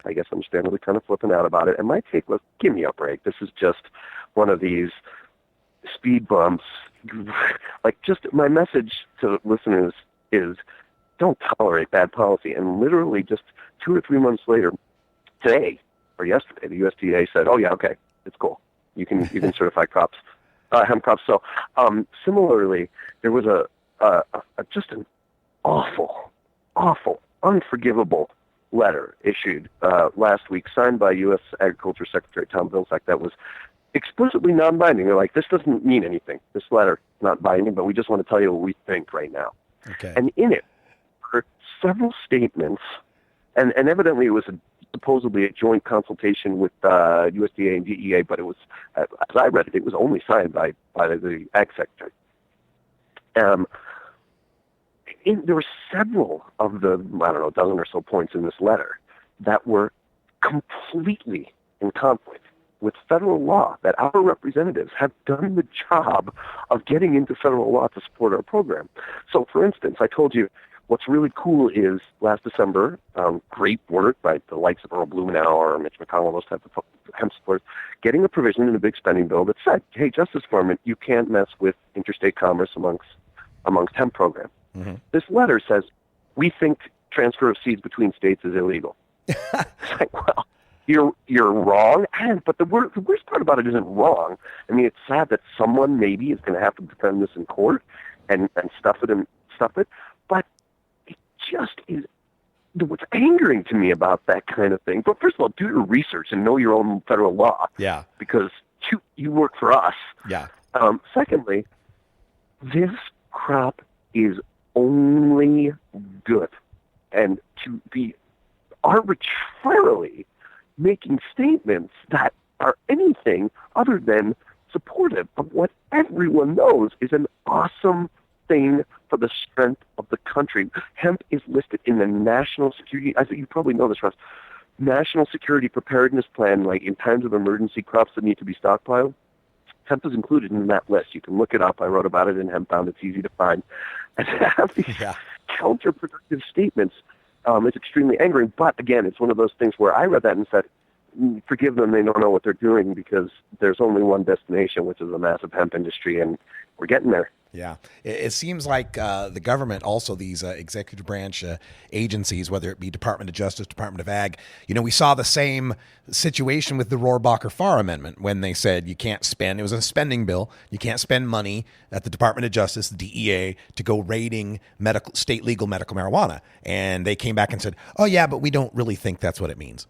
I guess understandably kind of flipping out about it. And my take was, give me a break. This is just one of these speed bumps. Like, just my message to listeners is, don't tolerate bad policy. And literally just 2 or 3 months later, today or yesterday, the USDA said, oh yeah, okay, it's cool. You can certify crops, hemp crops. So similarly, there was just an awful, unforgivable letter issued last week, signed by U.S. Agriculture Secretary Tom Vilsack, that was explicitly non-binding. They're like, this doesn't mean anything. This letter is not binding, but we just want to tell you what we think right now. Okay. And in it were several statements, and evidently it was supposedly a joint consultation with USDA and DEA, but it was, as I read it, it was only signed by the Ag Secretary. There were several of the, a dozen or so points in this letter that were completely in conflict with federal law, that our representatives have done the job of getting into federal law to support our program. So, for instance, I told you what's really cool is last December, great work by the likes of Earl Blumenauer or Mitch McConnell, those type of hemp supporters, getting a provision in a big spending bill that said, hey, Justice Department, you can't mess with interstate commerce amongst hemp programs. Mm-hmm. This letter says, we think transfer of seeds between states is illegal. It's like, well, you're wrong, but the worst part about it isn't wrong. I mean, it's sad that someone maybe is going to have to defend this in court and stuff it, but it just is. What's angering to me about that kind of thing, but first of all, do your research and know your own federal law. Yeah. Because you work for us. Yeah. Secondly, this crop is only good, and to be arbitrarily making statements that are anything other than supportive of what everyone knows is an awesome thing for the strength of the country. Hemp is listed in the National Security, I think you probably know this, Russ, National Security Preparedness Plan, like in times of emergency crops that need to be stockpiled. Hemp is included in that list. You can look it up. I wrote about it in Hempbound. It's easy to find. And to have these counterproductive statements, it's extremely angering. But again, it's one of those things where I read that and said, forgive them, they don't know what they're doing, because there's only one destination, which is a massive hemp industry, and we're getting there. Yeah. It seems like the government, also these executive branch agencies, whether it be Department of Justice, Department of Ag, we saw the same situation with the Rohrabacher-Farr Amendment when they said you can't spend, it was a spending bill, you can't spend money at the Department of Justice, the DEA, to go raiding state legal medical marijuana. And they came back and said, oh yeah, but we don't really think that's what it means.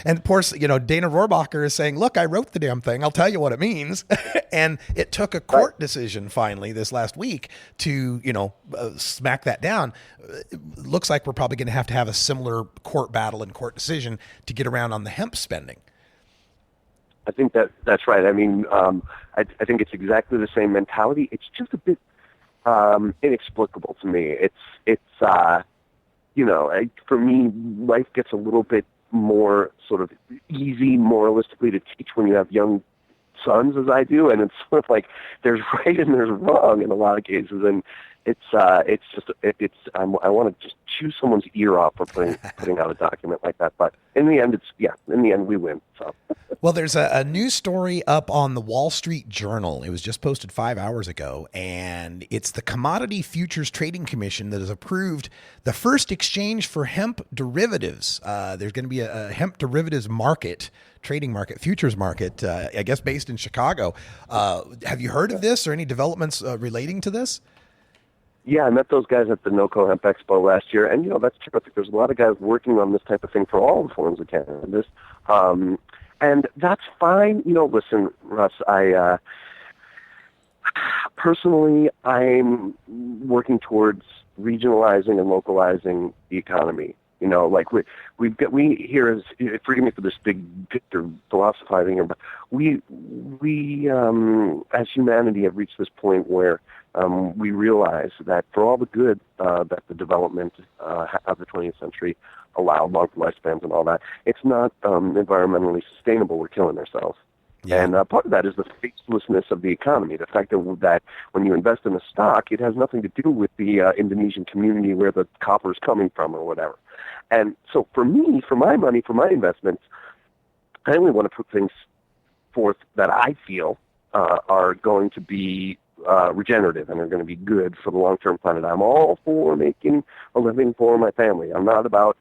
And of course, Dana Rohrabacher is saying, look, I wrote the damn thing. I'll tell you what it means. And it took a court decision finally this last week to, smack that down. It looks like we're probably going to have a similar court battle and court decision to get around on the hemp spending. I think that's right. I mean, I think it's exactly the same mentality. It's just a bit inexplicable to me. It's for me, life gets a little bit more sort of easy moralistically to teach when you have young sons, as I do, and it's sort of like there's right and there's wrong in a lot of cases, and I want to just chew someone's ear off for putting out a document like that. But in the end, we win. So. Well, there's a news story up on the Wall Street Journal. It was just posted 5 hours ago, and it's the Commodity Futures Trading Commission that has approved the first exchange for hemp derivatives. There's going to be a hemp derivatives market, trading market, futures market, I guess based in Chicago. Have you heard of this or any developments relating to this? Yeah, I met those guys at the NOCO Hemp Expo last year, and that's terrific. There's a lot of guys working on this type of thing for all the forms of cannabis, and that's fine. Listen, Russ, I personally, I'm working towards regionalizing and localizing the economy. Like we here is, forgive me for this big picture philosophizing here, but we as humanity have reached this point where we realize that for all the good that the development of the 20th century allowed, long lifespans and all that, it's not environmentally sustainable. We're killing ourselves. Yeah. And part of that is the facelessness of the economy, the fact that when you invest in a stock, it has nothing to do with the Indonesian community where the copper is coming from or whatever. And so for me, for my money, for my investments, I only want to put things forth that I feel are going to be regenerative and are going to be good for the long-term planet. I'm all for making a living for my family. I'm not about,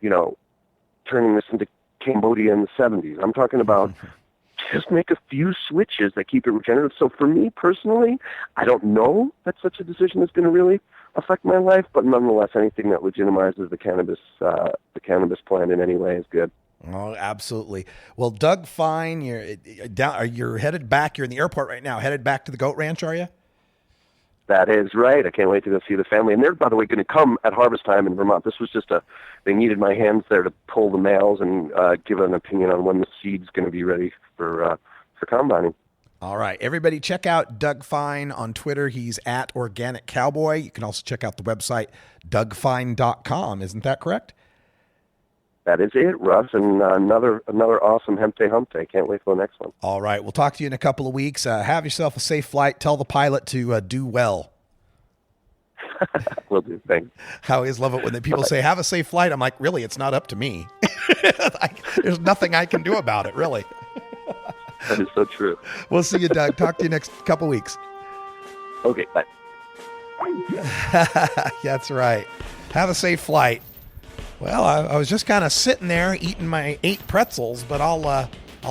turning this into Cambodia in the 70s. I'm talking about just make a few switches that keep it regenerative. So for me personally, I don't know that such a decision is going to really affect my life, but nonetheless, anything that legitimizes the cannabis plant in any way is good. Oh, absolutely. Well, Doug Fine, you're headed back. You're in the airport right now, headed back to the Goat Ranch, are you? That is right. I can't wait to go see the family. And they're, by the way, going to come at harvest time in Vermont. This was just they needed my hands there to pull the males and give an opinion on when the seed's going to be ready for combining. All right. Everybody check out Doug Fine on Twitter. He's at Organic Cowboy. You can also check out the website, dougfine.com. Isn't that correct? That is it, Russ, and another awesome Hemp Day Hump Day. Can't wait for the next one. All right. We'll talk to you in a couple of weeks. Have yourself a safe flight. Tell the pilot to do well. Will do. Thanks. I always love it when the people say, have a safe flight. I'm like, really? It's not up to me. There's nothing I can do about it, really. That is so true. We'll see you, Doug. Talk to you next couple weeks. Okay, bye. That's right. Have a safe flight. Well, I was just kind of sitting there eating my 8 pretzels, but I'll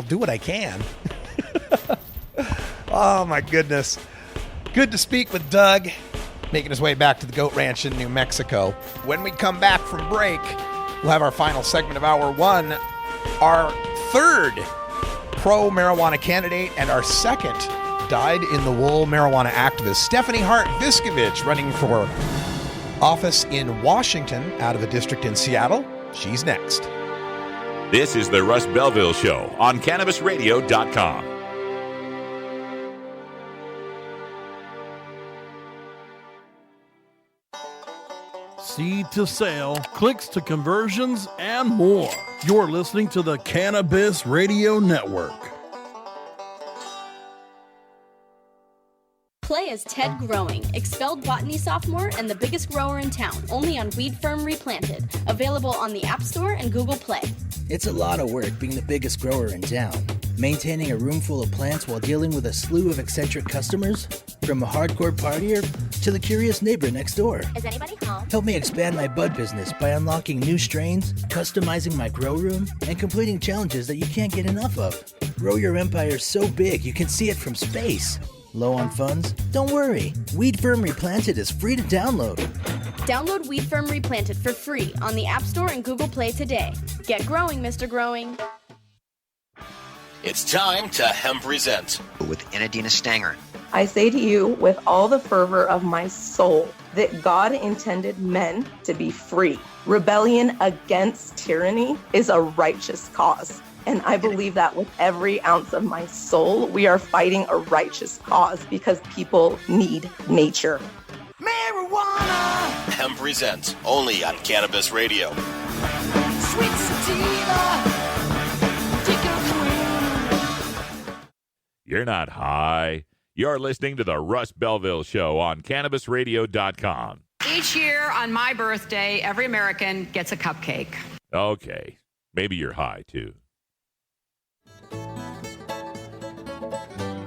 do what I can. Oh, my goodness. Good to speak with Doug, making his way back to the Goat Ranch in New Mexico. When we come back from break, we'll have our final segment of Hour 1, our third pro-marijuana candidate and our second dyed-in-the-wool marijuana activist, Stephanie Hart-Viskovich, running for office in Washington out of a district in Seattle. She's next. This is the Russ Belville Show on CannabisRadio.com. Seed to sale, clicks to conversions, and more. You're listening to the Cannabis Radio Network. Play as Ted Growing, expelled botany sophomore and the biggest grower in town, only on Weed Firm Replanted. Available on the App Store and Google Play. It's a lot of work being the biggest grower in town. Maintaining a room full of plants while dealing with a slew of eccentric customers? From a hardcore partier to the curious neighbor next door. Is anybody home? Help me expand my bud business by unlocking new strains, customizing my grow room, and completing challenges that you can't get enough of. Grow your empire so big you can see it from space. Low on funds? Don't worry. Weed Firm Replanted is free to download. Download Weed Firm Replanted for free on the App Store and Google Play today. Get growing, Mr. Growing. It's time to Hemp Present with Inadina Stanger. I say to you with all the fervor of my soul that God intended men to be free. Rebellion against tyranny is a righteous cause. And I believe that with every ounce of my soul, we are fighting a righteous cause because people need nature. Marijuana! Hemp Present, only on Cannabis Radio. Sweet sativa. You're not high. You're listening to the Russ Belville Show on CannabisRadio.com. Each year on my birthday, every American gets a cupcake. Okay. Maybe you're high, too.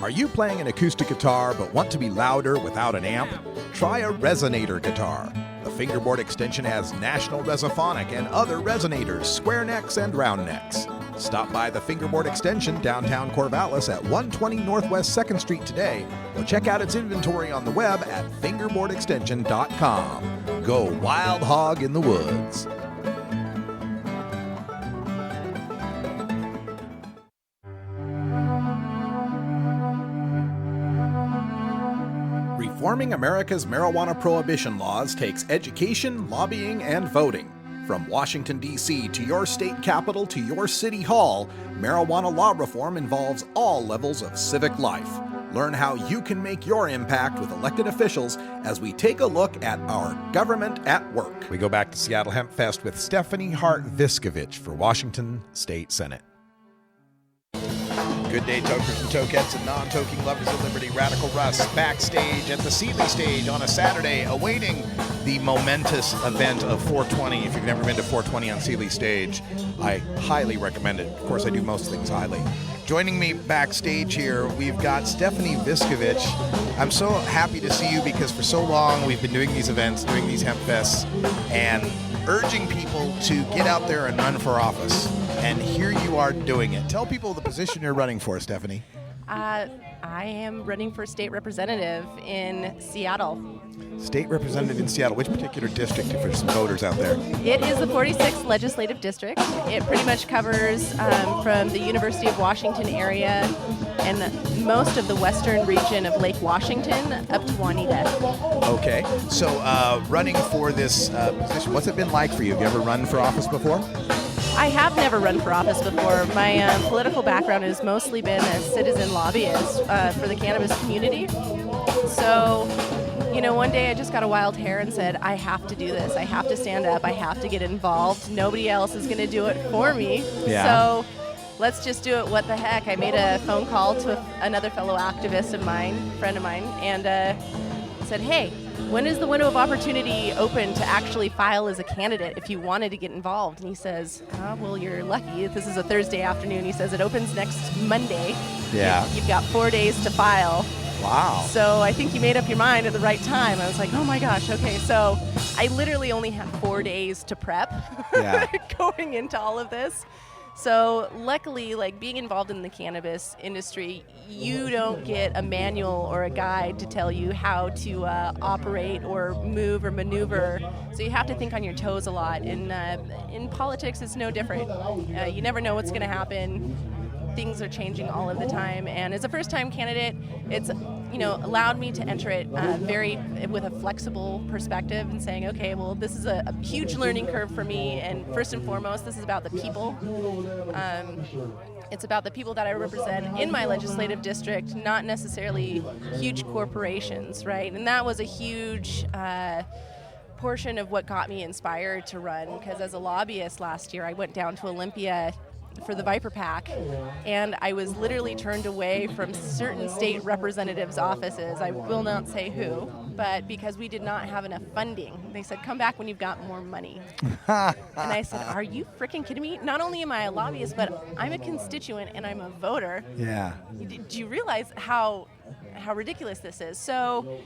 Are you playing an acoustic guitar but want to be louder without an amp? Try a resonator guitar. The fingerboard extension has National Resophonic and other resonators, square necks and round necks. Stop by the Fingerboard Extension downtown Corvallis at 120 Northwest 2nd Street today, or check out its inventory on the web at fingerboardextension.com. Go wild hog in the woods. Reforming America's marijuana prohibition laws takes education, lobbying, and voting. From Washington, D.C. to your state capital to your city hall, marijuana law reform involves all levels of civic life. Learn how you can make your impact with elected officials as we take a look at our government at work. We go back to Seattle Hempfest with Stephanie Hart-Viskovich for Washington State Senate. Good day, tokers and tokettes and non-toking lovers of liberty. Radical Russ backstage at the Seeley stage on a Saturday, awaiting the momentous event of 420. If you've never been to 420 on Seeley stage, I highly recommend it. Of course, I do most things highly. Joining me backstage here, we've got Stephanie Viskovich. I'm so happy to see you because for so long we've been doing these events, doing these Hempfests, and urging people to get out there and run for office. And here you are doing it. Tell people the position you're running for, Stephanie. I am running for state representative in Seattle. State representative in Seattle. Which particular district for some voters out there? It is the 46th legislative district. It pretty much covers from the University of Washington area and most of the western region of Lake Washington up to Juanita. Okay. So running for this position, what's it been like for you? Have you ever run for office before? I have never run for office before. My political background has mostly been as citizen lobbyist for the cannabis community. So, you know, one day I just got a wild hair and said, I have to do this. I have to stand up. I have to get involved. Nobody else is going to do it for me. Yeah. So let's just do it. What the heck? I made a phone call to another fellow activist of mine, friend of mine, and said, hey, when is the window of opportunity open to actually file as a candidate if you wanted to get involved? And he says, well, you're lucky. This is a Thursday afternoon. He says it opens next Monday. Yeah. You've got 4 days to file. Wow. So I think you made up your mind at the right time. I was like, oh my gosh, okay. So I literally only had 4 days to prep going into all of this. So luckily, like being involved in the cannabis industry, you don't get a manual or a guide to tell you how to operate or move or maneuver. So you have to think on your toes a lot. In politics, it's no different. You never know what's going to happen. Things are changing all of the time, and as a first-time candidate, it's allowed me to enter it very with a flexible perspective and saying, okay, well, this is a huge learning curve for me, and first and foremost, this is about the people. It's about the people that I represent in my legislative district, not necessarily huge corporations, right? And that was a huge portion of what got me inspired to run, because as a lobbyist last year, I went down to Olympia for the Viper PAC, and I was literally turned away from certain state representatives' offices. I will not say who, but because we did not have enough funding. They said, come back when you've got more money. And I said, are you freaking kidding me? Not only am I a lobbyist, but I'm a constituent and I'm a voter. Yeah. Do you realize how ridiculous this is? So,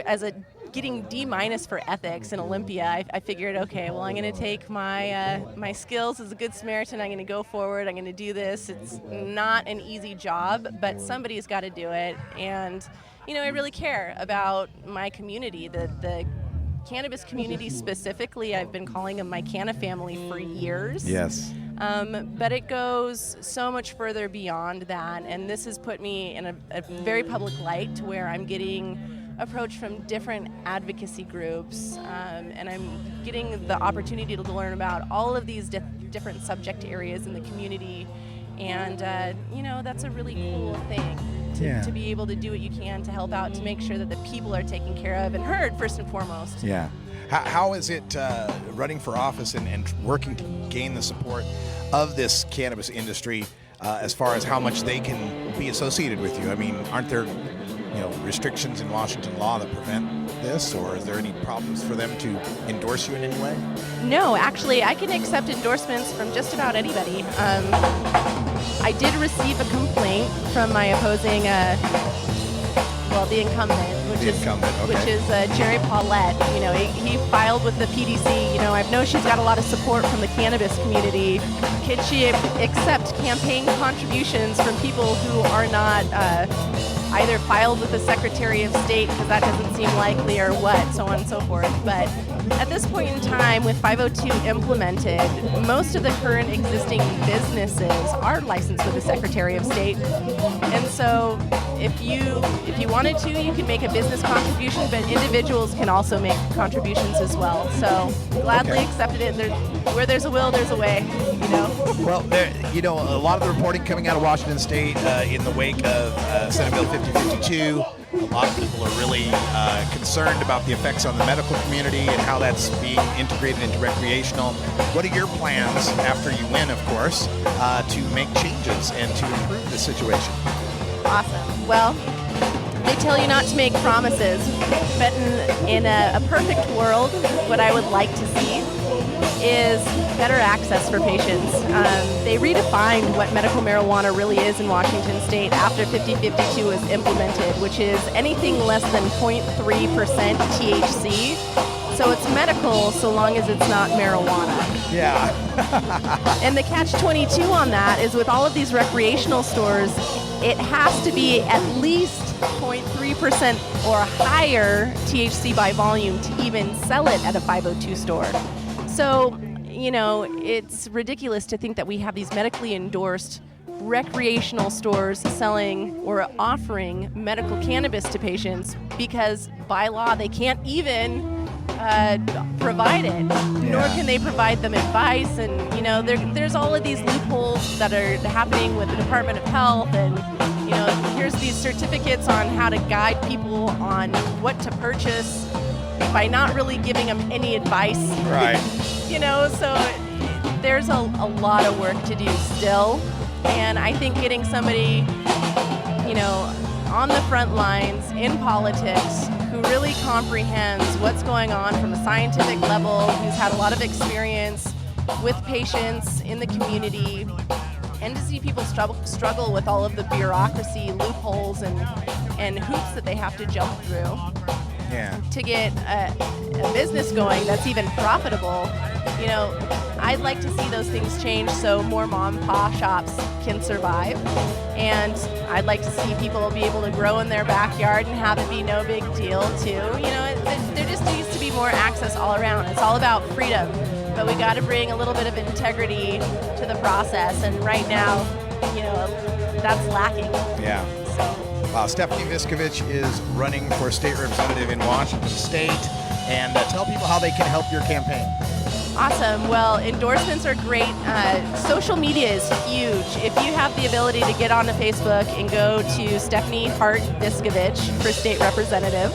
as a getting D- for ethics in Olympia, I figured, okay, well, I'm going to take my skills as a good Samaritan. I'm going to go forward. I'm going to do this. It's not an easy job, but somebody's got to do it. And, I really care about my community, the cannabis community specifically. I've been calling them my Canna family for years. Yes. But it goes so much further beyond that, and this has put me in a very public light to where I'm getting approached from different advocacy groups, and I'm getting the opportunity to learn about all of these different subject areas in the community, and that's a really cool thing to be able to do what you can to help out, to make sure that the people are taken care of and heard first and foremost. Yeah. How is it running for office and working to gain the support of this cannabis industry as far as how much they can be associated with you? I mean, aren't there restrictions in Washington law that prevent this, or is there any problems for them to endorse you in any way? No, actually, I can accept endorsements from just about anybody. I did receive a complaint from my opposing, the incumbent, which is Jerry Paulette. He filed with the PDC. I know she's got a lot of support from the cannabis community. Can she accept campaign contributions from people who are not either filed with the Secretary of State, because that doesn't seem likely, or what, so on and so forth. But at this point in time, with 502 implemented, most of the current existing businesses are licensed with the Secretary of State. And so if you wanted to, you can make a business contribution, but individuals can also make contributions as well. So gladly accepted it. Where there's a will, there's a way, Well, a lot of the reporting coming out of Washington State in the wake of Senate Bill 5052 A lot of people are really concerned about the effects on the medical community and how that's being integrated into recreational. What are your plans after you win, of course, to make changes and to improve the situation? Awesome. Well, they tell you not to make promises, but in a perfect world, what I would like to see is better access for patients. They redefined what medical marijuana really is in Washington State after 5052 was implemented, which is anything less than 0.3% THC. So it's medical so long as it's not marijuana. Yeah. And the catch-22 on that is with all of these recreational stores, it has to be at least 0.3% or higher THC by volume to even sell it at a 502 store. So, you know, it's ridiculous to think that we have these medically endorsed recreational stores selling or offering medical cannabis to patients because by law they can't even provide it, nor can they provide them advice. And, you know, there's all of these loopholes that are happening with the Department of Health, and, you know, here's these certificates on how to guide people on what to purchase by not really giving them any advice. Right. You know, so there's a lot of work to do still. And I think getting somebody, you know, on the front lines in politics who really comprehends what's going on from a scientific level, who's had a lot of experience with patients in the community, and to see people struggle with all of the bureaucracy, loopholes, and hoops that they have to jump through. Yeah. To get a business going that's even profitable. You know, I'd like to see those things change so more mom and pop shops can survive. And I'd like to see people be able to grow in their backyard and have it be no big deal too. You know, there just needs to be more access all around. It's all about freedom, but we got to bring a little bit of integrity to the process. And right now, you know, that's lacking. Yeah. Stephanie Viskovich is running for state representative in Washington State. And tell people how they can help your campaign. Awesome. Well, endorsements are great. Social media is huge. If you have the ability to get onto Facebook and go to Stephanie Hart Viskovich for state representative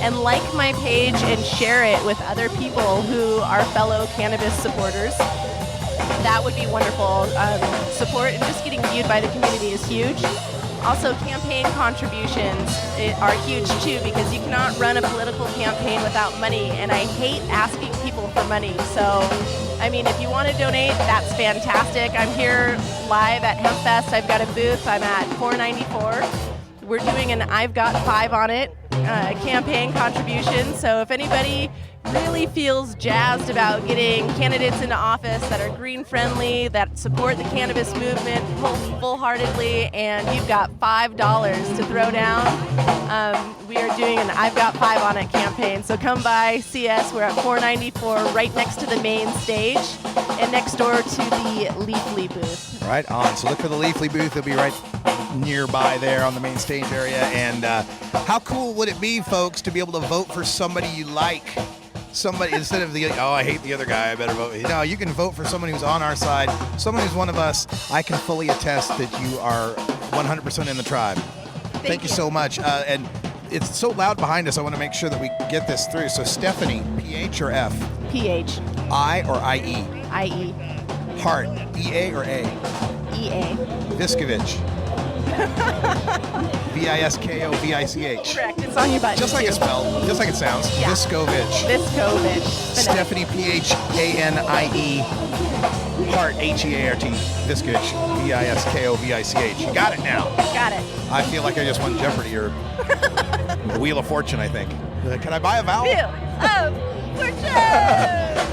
and like my page and share it with other people who are fellow cannabis supporters, that would be wonderful. Support and just getting viewed by the community is huge. Also, campaign contributions are huge too, because you cannot run a political campaign without money, and I hate asking people for money. So, I mean, if you want to donate, that's fantastic. I'm here live at Hempfest. I've got a booth. I'm at 494. We're doing an I've Got 5 on it campaign contribution. So if anybody really feels jazzed about getting candidates into office that are green friendly, that support the cannabis movement full-heartedly, and you've got $5 to throw down, we are doing an I've Got 5 on it campaign. So come by, see us. We're at 494, right next to the main stage and next door to the Leafly booth. Right on. So look for the Leafly booth. It'll be right nearby there on the main stage area. And how cool would it be, folks, to be able to vote for somebody you like? Somebody, instead of I hate the other guy, I better vote. No, you can vote for someone who's on our side, someone who's one of us. I can fully attest that you are 100% in the tribe. Thank you so much. And it's so loud behind us, I want to make sure that we get this through. So Stephanie, PH or F? PH. I or IE? IE. Hart, EA or A? EA. Viskovich. Viskovich. Correct. It's on your button. Just like it's spelled, just like it sounds. Yeah. Viskovich. Viskovich. Stephanie, P-H-A-N-I-E. Hart, H-E-A-R-T. Viskovich. V-I-S-K-O-V-I-C-H. You got it now. Got it. I feel like I just won Jeopardy or the Wheel of Fortune, I think. Can I buy a vowel? Wheel of Fortune!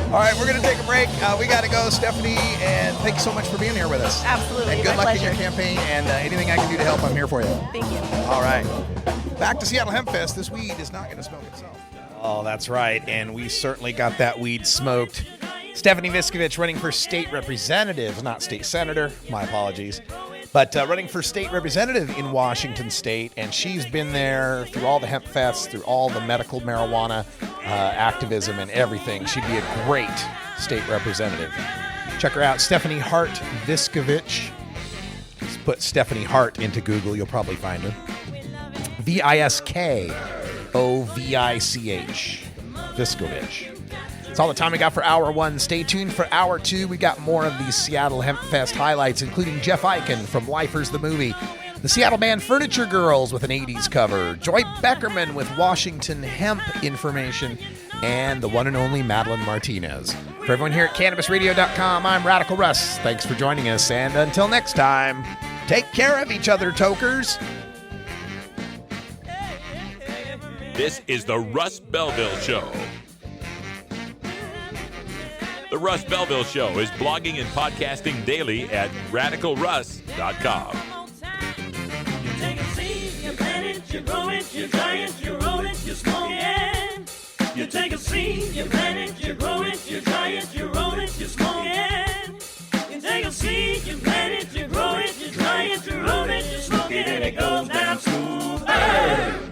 All right, we're going to take a break. We got to go, Stephanie, and thank you so much for being here with us. Absolutely. And good My luck pleasure. in your campaign, and anything I can do to help, I'm here for you. Thank you. All right. Back to Seattle Hempfest. This weed is not going to smoke itself. Oh, that's right, and we certainly got that weed smoked. Stephanie Viskovich running for state representative, not state senator. My apologies. But running for state representative in Washington State, and she's been there through all the hemp fests, through all the medical marijuana activism and everything. She'd be a great state representative. Check her out, Stephanie Hart Viskovich. Just put Stephanie Hart into Google, you'll probably find her. Viskovich. Viskovich. That's all the time we got for Hour 1. Stay tuned for Hour 2. We got more of these Seattle Hempfest highlights, including Jeff Eichen from Lifers the Movie, the Seattle band Furniture Girls with an 80s cover, Joy Beckerman with Washington Hemp information, and the one and only Madeline Martinez. For everyone here at CannabisRadio.com, I'm Radical Russ. Thanks for joining us, and until next time, take care of each other, tokers. This is the Russ Belville Show. The Russ Belville Show is blogging and podcasting daily at RadicalRuss.com. You take a seed, you plant it, you grow it, you dry it, you roll it, you smoke it. You take a seed, you plant it, you grow it, you dry it, you roll it, you smoke it. You take a seed, you plant it, you grow it, you dry it, you roll it, you smoke it, and it goes down smooth. Hey!